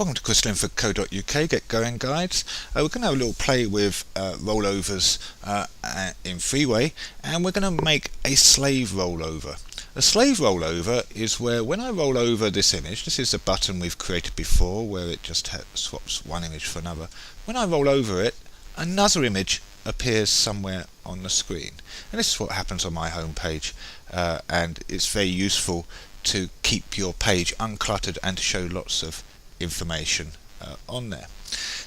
Welcome to linford.co.uk, Get Going Guides. We're going to have a little play with rollovers in Freeway, and we're going to make a slave rollover. A slave rollover is where when I roll over this image, this is a button we've created before where it just swaps one image for another. When I roll over it, another image appears somewhere on the screen. And this is what happens on my home page, and it's very useful to keep your page uncluttered and to show lots of information on there.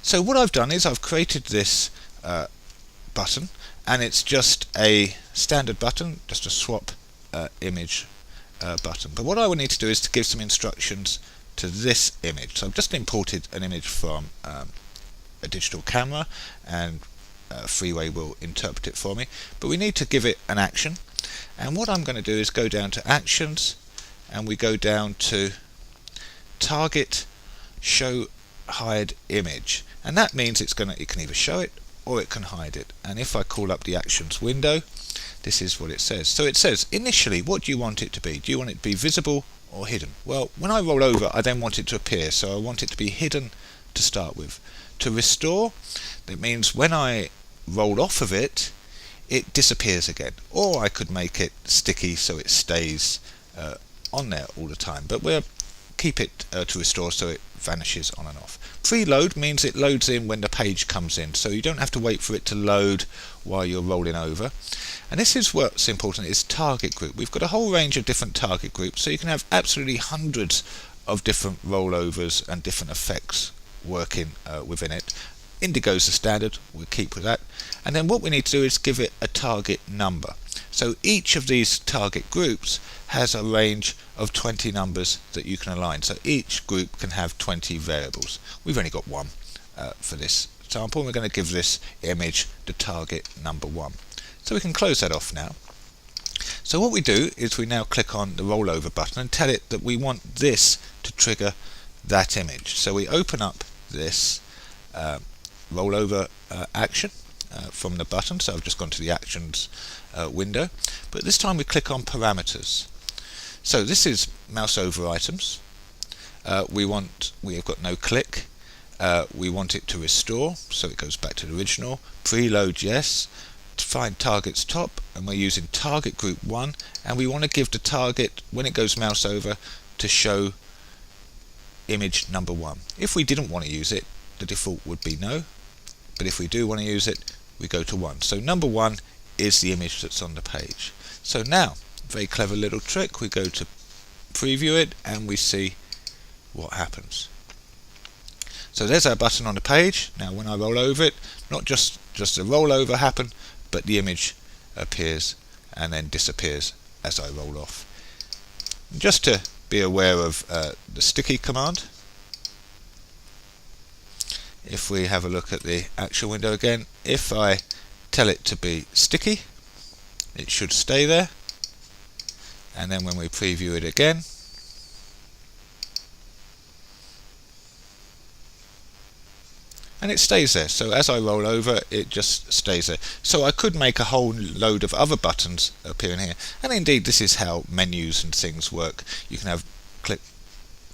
So what I've done is I've created this button, and it's just a standard button, just a swap image button. But what I would need to do is to give some instructions to this image. So I've just imported an image from a digital camera, and Freeway will interpret it for me, but we need to give it an action. And what I'm going to do is go down to actions, and we go down to target show hide image, and that means it can either show it or it can hide it. And if I call up the actions window, this is what it says. So it says initially, what do you want it to be? Do you want it to be visible or hidden? Well, when I roll over, I then want it to appear, so I want it to be hidden to start with. To restore, that means when I roll off of it, it disappears again, or I could make it sticky so it stays on there all the time, but we'll keep it to restore so it vanishes on and off. Preload means it loads in when the page comes in, so you don't have to wait for it to load while you're rolling over. And this is what's important, is target group. We've got a whole range of different target groups, so you can have absolutely hundreds of different rollovers and different effects working within it. Indigo's the standard, we'll keep with that. And then what we need to do is give it a target number. So each of these target groups has a range of 20 numbers that you can align. So each group can have 20 variables. We've only got one for this sample, and we're going to give this image the target number 1. So we can close that off now. So what we do is we now click on the rollover button and tell it that we want this to trigger that image. So we open up this rollover action from the button. So I've just gone to the actions window, but this time we click on parameters. So this is mouse over items. We have got no click. We want it to restore, so it goes back to the original. Preload, yes. Find targets top, and we're using target group 1, and we want to give the target, when it goes mouse over, to show image number 1. If we didn't want to use it, the default would be no, but if we do want to use it, we go to 1. So number 1 is the image that's on the page. So now, very clever little trick, we go to preview it and we see what happens. So there's our button on the page. Now when I roll over it, not just a rollover happen, but the image appears and then disappears as I roll off. Just to be aware of the sticky command, if we have a look at the action window again, if I tell it to be sticky, it should stay there, and then when we preview it again, and it stays there. So as I roll over, it just stays there. So I could make a whole load of other buttons appear in here, and indeed this is how menus and things work. You can have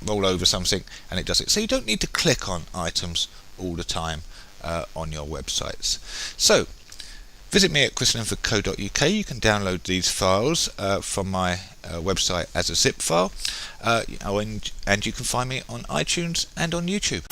roll over something and it does it. So you don't need to click on items all the time on your websites. So visit me at linford.co.uk. You can download these files from my website as a zip file, and you can find me on iTunes and on YouTube.